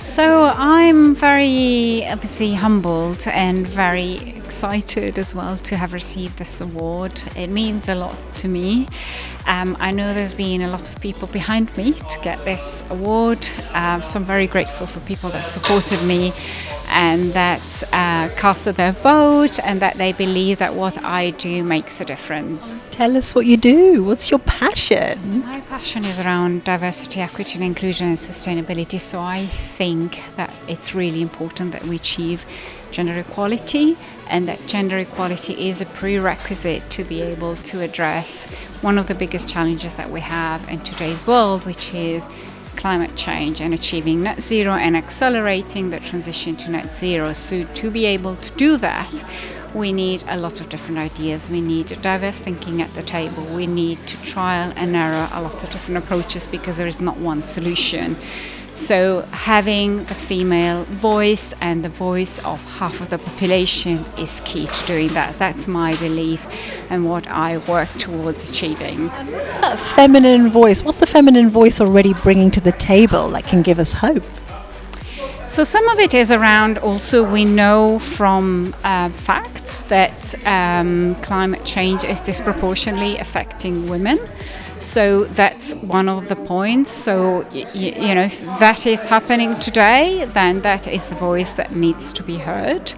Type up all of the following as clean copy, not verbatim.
So I'm very obviously humbled and very excited as well to have received this award. It means a lot to me. I know there's been a lot of people behind me to get this award, so I'm very grateful for people that supported me and that casted their vote and that they believe that what I do makes a difference. Tell us what you do. What's your passion? My passion is around diversity, equity and inclusion and sustainability, so I think that it's really important that we achieve gender equality, and that gender equality is a prerequisite to be able to address one of the biggest challenges that we have in today's world, which is climate change and achieving net zero and accelerating the transition to net zero. So to be able to do that, we need a lot of different ideas. We need diverse thinking at the table. We need to trial and error a lot of different approaches because there is not one solution. So having the female voice and the voice of half of the population is key to doing that. That's my belief and what I work towards achieving. And what's that feminine voice? What's the feminine voice already bringing to the table that can give us hope? So some of it is around also we know from facts that climate change is disproportionately affecting women. So that's one of the points. So, you know, if that is happening today, then that is the voice that needs to be heard.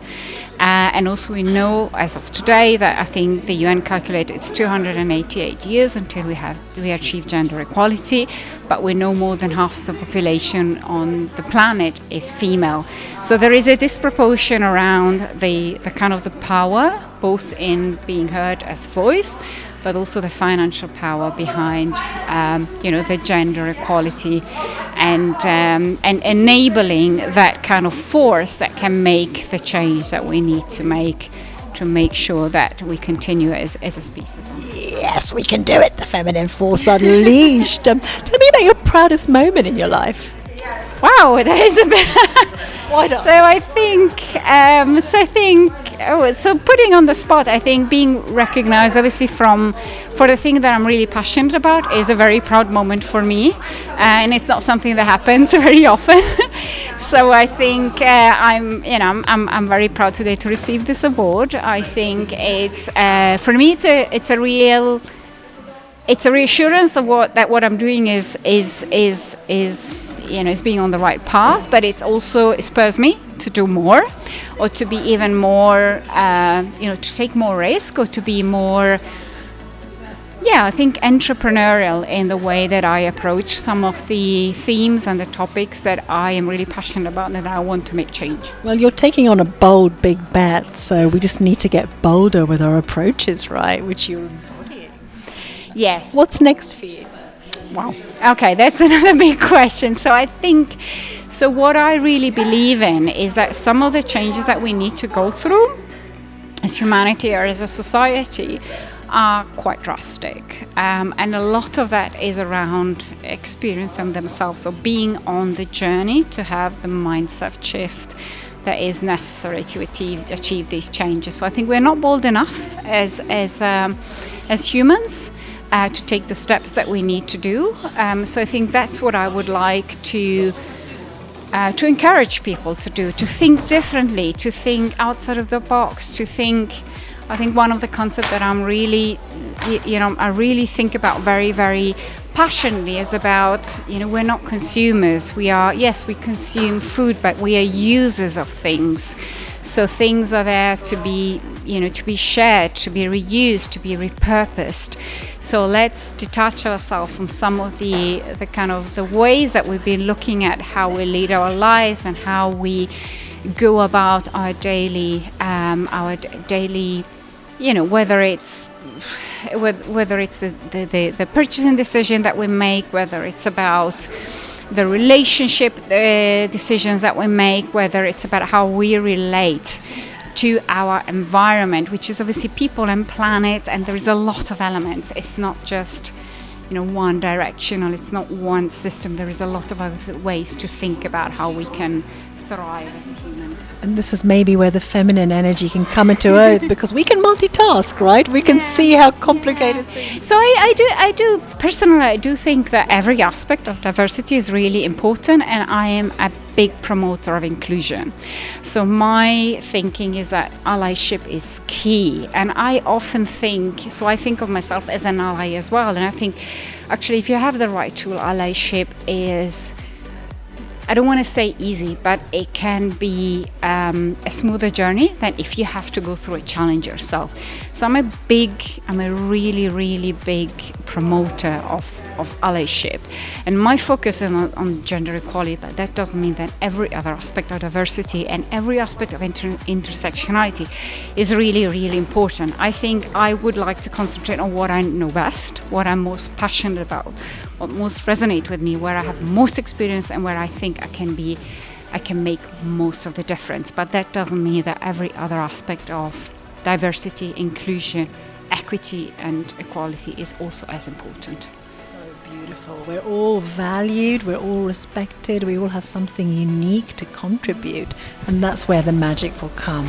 And also we know as of today that I think the UN calculated it's 288 years until we achieve gender equality, but we know more than half of the population on the planet is female. So there is a disproportion around the kind of the power, both in being heard as voice, but also the financial power behind, the gender equality and enabling that kind of force that can make the change that we need to make sure that we continue as a species. Yes, we can do it. The feminine force unleashed. Tell me about your proudest moment in your life. Wow, that is a bit. Why not? So putting on the spot, I think being recognized obviously for the thing that I'm really passionate about is a very proud moment for me, and it's not something that happens very often. So I think I'm very proud today to receive this award. I think it's for me it's a reassurance of what I'm doing is being on the right path, but it spurs me to do more, or to be even more, to take more risk, or to be more, I think entrepreneurial in the way that I approach some of the themes and the topics that I am really passionate about and that I want to make change. Well, you're taking on a bold, big bet, so we just need to get bolder with our approaches, right? Which you're embodying. Yes. What's next for you? Wow. Okay, that's another big question. So what I really believe in is that some of the changes that we need to go through as humanity or as a society are quite drastic. And a lot of that is around experience them themselves, or being on the journey to have the mindset shift that is necessary to achieve these changes. So I think we're not bold enough as humans to take the steps that we need to do. So I think that's what I would like to encourage people to do, to think differently, to think outside of the box, to think. I think one of the concepts that I'm really, I really think about very, very passionately is about, we're not consumers. We consume food, but we are users of things. So things are there to be, to be shared, to be reused, to be repurposed. So let's detach ourselves from some of the kind of the ways that we've been looking at how we lead our lives and how we go about our daily, whether it's the purchasing decision that we make, whether it's about the relationship decisions that we make, whether it's about how we relate to our environment, which is obviously people and planet, and there is a lot of elements. It's not just one directional, it's not one system. There is a lot of other ways to think about how we can thrive as a human. And this is maybe where the feminine energy can come into earth, because we can multitask, right? We can see how complicated things. So I do personally, I do think that every aspect of diversity is really important, and I am a big promoter of inclusion. So my thinking is that allyship is key. And I often think, so I think of myself as an ally as well. And I think actually if you have the right tool, allyship is, I don't want to say easy, but it can be a smoother journey than if you have to go through a challenge yourself. So I'm a really, really big promoter of allyship. And my focus is on gender equality, but that doesn't mean that every other aspect of diversity and every aspect of intersectionality is really, really important. I think I would like to concentrate on what I know best, what I'm most passionate about, what most resonate with me, where I have most experience and where I think I can make most of the difference. But that doesn't mean that every other aspect of diversity, inclusion, equity and equality is also as important. So beautiful. We're all valued, we're all respected, we all have something unique to contribute, and that's where the magic will come.